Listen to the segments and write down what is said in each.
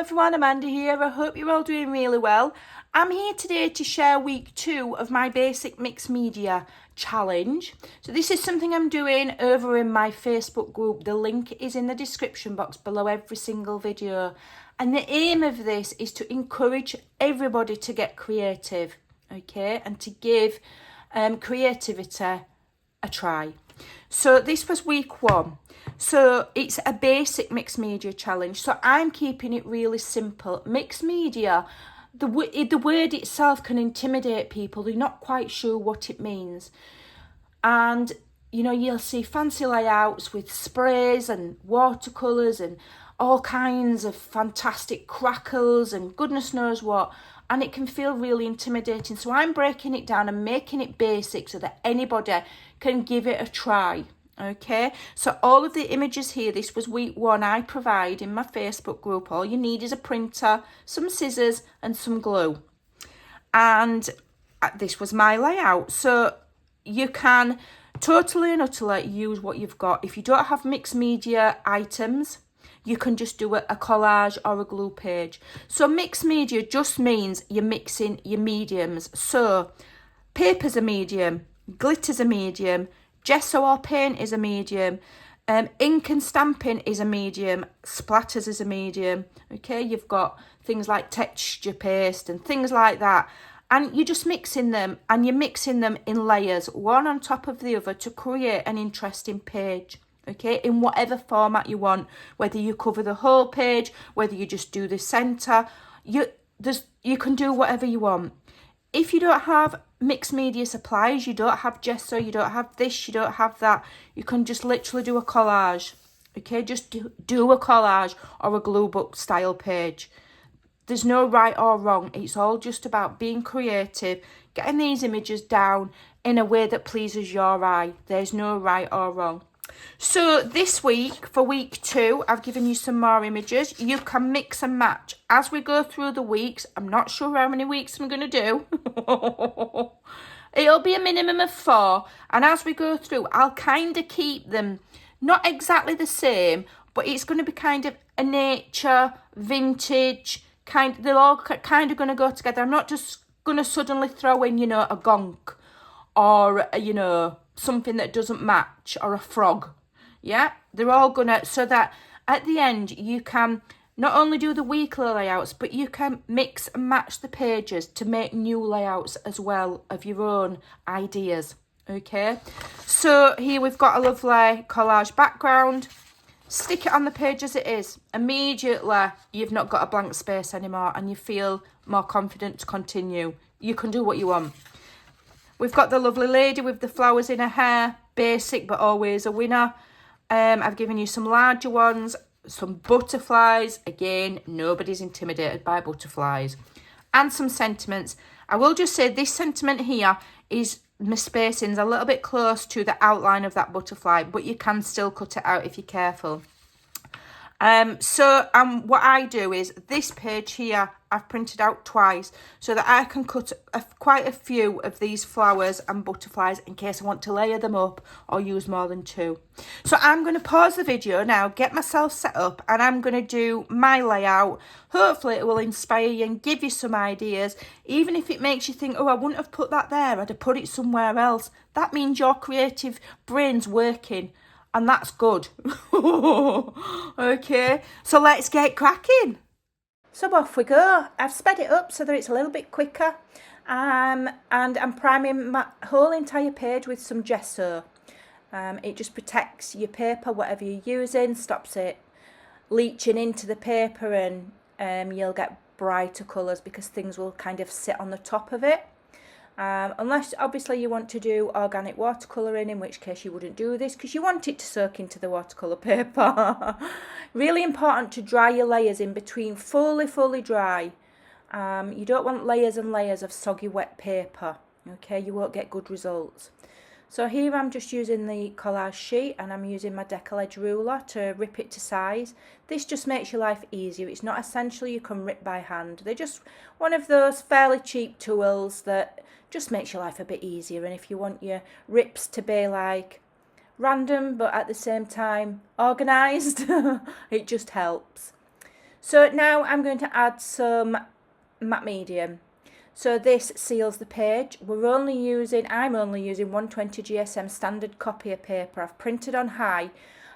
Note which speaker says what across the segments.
Speaker 1: everyone, Amanda here. I hope you're all doing really well. I'm here today to share week 2 of my basic mixed media challenge. So this is something I'm doing over in my Facebook group. The link is in the description box below every single video. And the aim of this is to encourage everybody to get creative, okay? And to give creativity a try. So this was week 1. So it's a basic mixed media challenge. So I'm keeping it really simple. Mixed media, the word itself can intimidate people. They're not quite sure what it means. And, you know, you'll see fancy layouts with sprays and watercolours and all kinds of fantastic crackles and goodness knows what. And it can feel really intimidating. So I'm breaking it down and making it basic so that anybody can give it a try. Okay, so all of the images here, this was week 1, I provide in my Facebook group. All you need is a printer, some scissors and some glue. And this was my layout. So you can totally and utterly use what you've got. If you don't have mixed media items, you can just do a collage or a glue page. So mixed media just means you're mixing your mediums. So paper's a medium, glitter's a medium, gesso or paint is a medium, ink and stamping is a medium, splatters is a medium, okay? You've got things like texture paste and things like that. And you're just mixing them, and you're mixing them in layers, one on top of the other, to create an interesting page, okay? In whatever format you want, whether you cover the whole page, whether you just do the centre, you can do whatever you want. If you don't have mixed media supplies, you don't have gesso, you don't have this, you don't have that, you can just literally do a collage, okay? Just do a collage or a glue book style page. There's no right or wrong. It's all just about being creative, getting these images down in a way that pleases your eye. There's no right or wrong. So this week, for week 2, I've given you some more images. You can mix and match. As we go through the weeks, I'm not sure how many weeks I'm going to do. It'll be a minimum of 4. And as we go through, I'll kind of keep them not exactly the same, but it's going to be kind of a nature, vintage, they're all kind of going to go together. I'm not just going to suddenly throw in, you know, a gonk or, you know, something that doesn't match, or a frog. Yeah, they're all gonna, so that at the end you can not only do the weekly layouts, but you can mix and match the pages to make new layouts as well of your own ideas. Okay, so here we've got a lovely collage background. Stick it on the page as it is. Immediately you've not got a blank space anymore and you feel more confident to continue. You can do what you want. We've got the lovely lady with the flowers in her hair. Basic, but always a winner. I've given you some larger ones. Some butterflies. Again, nobody's intimidated by butterflies. And some sentiments. I will just say this sentiment here is, my spacing's a little bit close to the outline of that butterfly, but you can still cut it out if you're careful. What I do is, this page here I've printed out twice so that I can cut quite a few of these flowers and butterflies in case I want to layer them up or use more than 2. So I'm going to pause the video now, get myself set up, and I'm going to do my layout. Hopefully it will inspire you and give you some ideas. Even if it makes you think, oh, I wouldn't have put that there, I'd have put it somewhere else. That means your creative brain's working. And that's good. Okay, so let's get cracking. So off we go. I've sped it up so that it's a little bit quicker. And I'm priming my whole entire page with some gesso. It just protects your paper, whatever you're using, stops it leaching into the paper, and you'll get brighter colours because things will kind of sit on the top of it. Unless obviously you want to do organic watercolouring, in which case you wouldn't do this because you want it to soak into the watercolour paper. Really important to dry your layers in between, fully dry. You don't want layers and layers of soggy wet paper, okay? You won't get good results. So here I'm just using the collage sheet, and I'm using my decal edge ruler to rip it to size. This just makes your life easier. It's not essential you can rip by hand. They're just one of those fairly cheap tools that just makes your life a bit easier. And if you want your rips to be like random but at the same time organised, it just helps. So now I'm going to add some matte medium. So this seals the page. I'm only using 120 GSM standard copier paper. I've printed on high,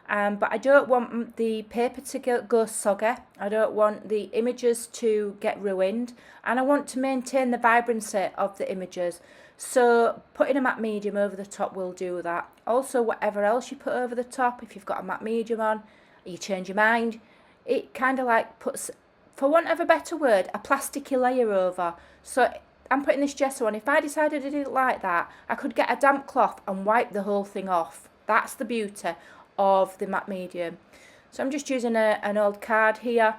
Speaker 1: but I don't want the paper to go soggy. I don't want the images to get ruined, and I want to maintain the vibrancy of the images. So putting a matte medium over the top will do that. Also, whatever else you put over the top, if you've got a matte medium on, you change your mind, it kind of like puts, for want of a better word, a plasticky layer over. So I'm putting this gesso on. If I decided I didn't like that, I could get a damp cloth and wipe the whole thing off. That's the beauty of the matte medium. So I'm just using an old card here,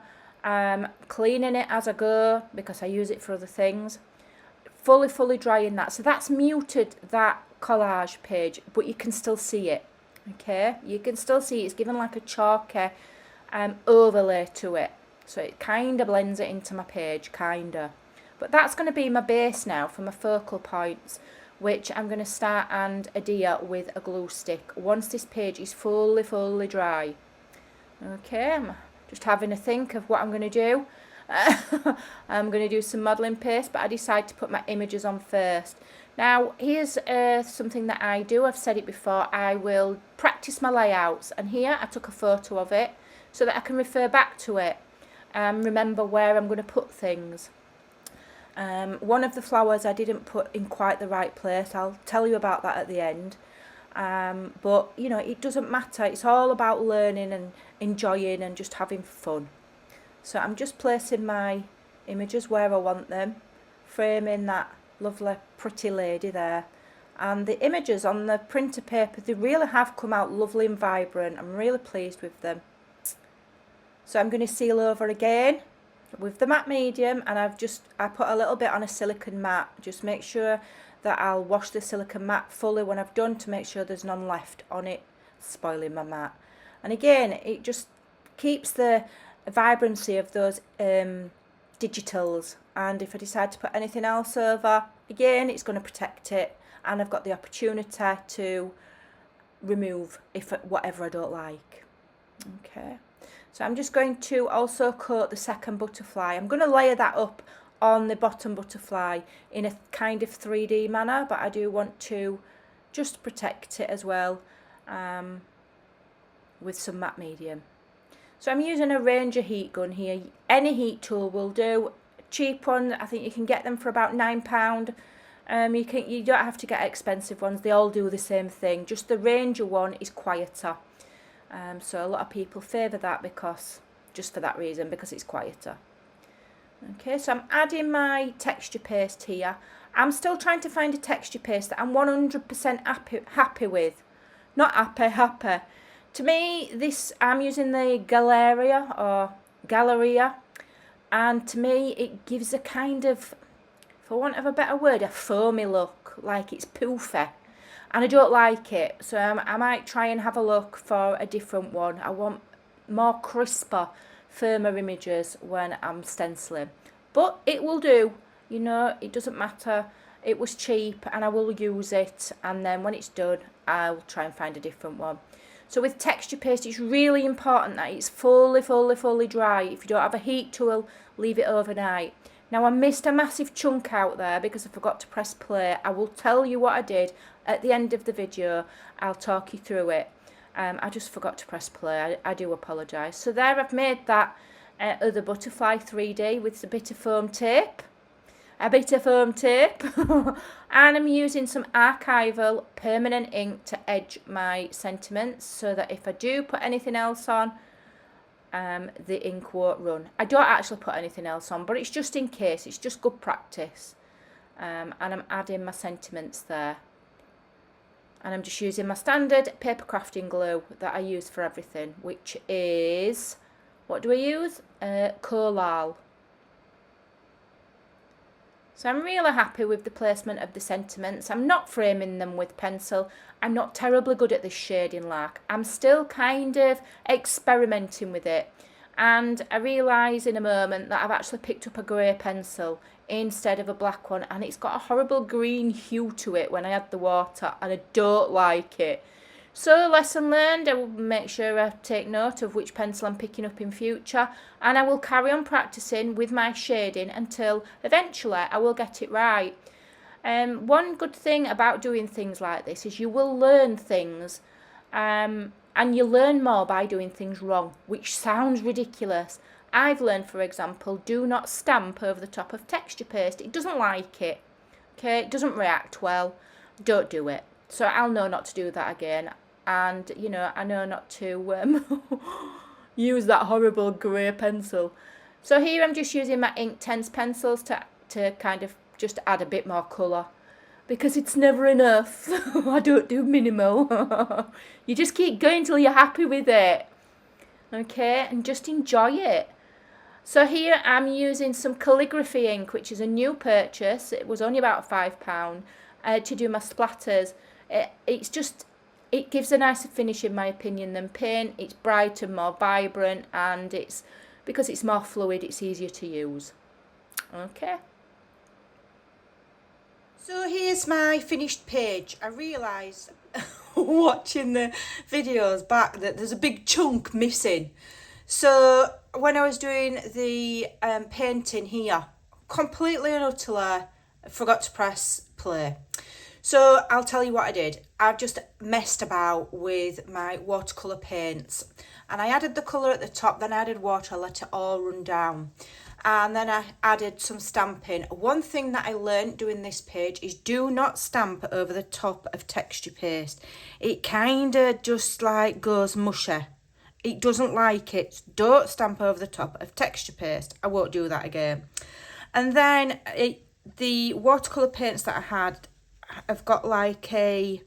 Speaker 1: cleaning it as I go because I use it for other things. Fully drying that. So that's muted that collage page, but you can still see it. Okay, you can still see it's given like a chalky overlay to it. So it kind of blends it into my page, kind of. But that's going to be my base now for my focal points, which I'm going to start and adhere with a glue stick once this page is fully dry. Okay, I'm just having a think of what I'm going to do. I'm going to do some modelling paste, but I decided to put my images on first. Now, here's something that I do. I've said it before. I will practice my layouts, and here I took a photo of it so that I can refer back to it and remember where I'm going to put things. One of the flowers I didn't put in quite the right place. I'll tell you about that at the end. But, you know, it doesn't matter. It's all about learning and enjoying and just having fun. So I'm just placing my images where I want them, framing that lovely pretty lady there. And the images on the printer paper, they really have come out lovely and vibrant. I'm really pleased with them. So I'm going to seal over again with the matte medium, and I put a little bit on a silicone mat. Just make sure that I'll wash the silicone mat fully when I've done to make sure there's none left on it, spoiling my mat. And again, it just keeps the vibrancy of those digitals, and if I decide to put anything else over, again, it's going to protect it, and I've got the opportunity to remove whatever I don't like. Okay, so I'm just going to also coat the second butterfly. I'm going to layer that up on the bottom butterfly in a kind of 3D manner, but I do want to just protect it as well with some matte medium. So I'm using a Ranger heat gun here. Any heat tool will do. Cheap one, I think you can get them for about £9. You don't have to get expensive ones. They all do the same thing. Just the Ranger one is quieter. So a lot of people favour that just for that reason, because it's quieter. Okay, so I'm adding my texture paste here. I'm still trying to find a texture paste that I'm 100% happy with. Not happy. To me, I'm using the Galleria, and to me it gives a kind of, for want of a better word, a foamy look, like it's poofy, and I don't like it. So I might try and have a look for a different one. I want more crisper, firmer images when I'm stenciling, but it will do. You know, it doesn't matter. It was cheap, and I will use it, and then when it's done, I'll try and find a different one. So with texture paste, it's really important that it's fully dry. If you don't have a heat tool, leave it overnight. Now, I missed a massive chunk out there because I forgot to press play. I will tell you what I did at the end of the video. I'll talk you through it. I just forgot to press play. I do apologise. So there, I've made that other butterfly 3D with a bit of foam tape. And I'm using some archival permanent ink to edge my sentiments so that if I do put anything else on, the ink won't run. I don't actually put anything else on, but it's just in case. It's just good practice. And I'm adding my sentiments there. And I'm just using my standard paper crafting glue that I use for everything, which is, what do I use? Collal. So I'm really happy with the placement of the sentiments. I'm not framing them with pencil. I'm not terribly good at this shading lark. I'm still kind of experimenting with it. And I realise in a moment that I've actually picked up a grey pencil instead of a black one. And it's got a horrible green hue to it when I add the water. And I don't like it. So lesson learned, I will make sure I take note of which pencil I'm picking up in future, and I will carry on practicing with my shading until eventually I will get it right. One good thing about doing things like this is you will learn things, and you learn more by doing things wrong, which sounds ridiculous. I've learned, for example, do not stamp over the top of texture paste. It doesn't like it. Okay, it doesn't react well. Don't do it. So I'll know not to do that again. And, you know, I know not to use that horrible grey pencil. So here I'm just using my Inktense pencils to kind of just add a bit more colour. Because it's never enough. I don't do minimal. You just keep going till you're happy with it. Okay, and just enjoy it. So here I'm using some calligraphy ink, which is a new purchase. It was only about £5 to do my splatters. It gives a nicer finish in my opinion than paint. It's brighter, more vibrant, and because it's more fluid, it's easier to use. Okay. So here's my finished page. I realised watching the videos back that there's a big chunk missing. So when I was doing the painting here, completely and utterly forgot to press play. So I'll tell you what I did. I've just messed about with my watercolour paints, and I added the colour at the top, then I added water, let it all run down, and then I added some stamping. One thing that I learned doing this page is do not stamp over the top of texture paste. It kind of just like goes mushy. It doesn't like it. Don't stamp over the top of texture paste. I won't do that again. And then the watercolour paints that I had have got like a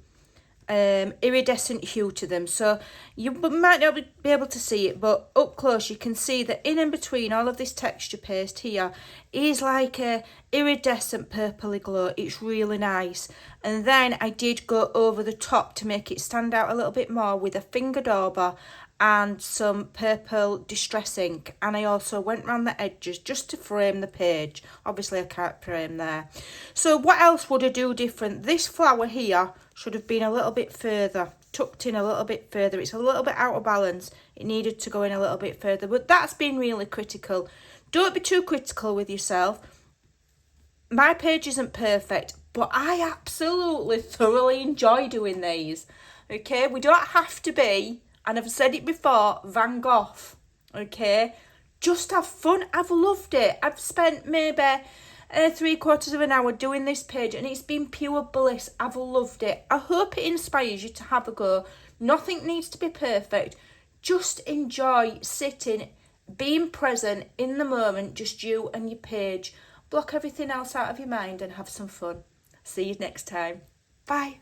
Speaker 1: iridescent hue to them, so you might not be able to see it, but up close you can see that in and between all of this texture paste here is like a iridescent purpley glow. It's really nice. And then I did go over the top to make it stand out a little bit more with a finger dauber and some purple distress ink, and I also went around the edges just to frame the page. Obviously I can't frame there. So what else would I do different? This flower here should have been a little bit further, tucked in a little bit further. It's a little bit out of balance. It needed to go in a little bit further, but that's been really critical. Don't be too critical with yourself. My page isn't perfect, but I absolutely thoroughly enjoy doing these. Okay, we don't have to be, and I've said it before, Van Gogh, okay? Just have fun. I've loved it. I've spent maybe 3/4 of an hour doing this page, and it's been pure bliss. I've loved it. I hope it inspires you to have a go. Nothing needs to be perfect. Just enjoy sitting, being present in the moment, just you and your page. Block everything else out of your mind and have some fun. See you next time. Bye.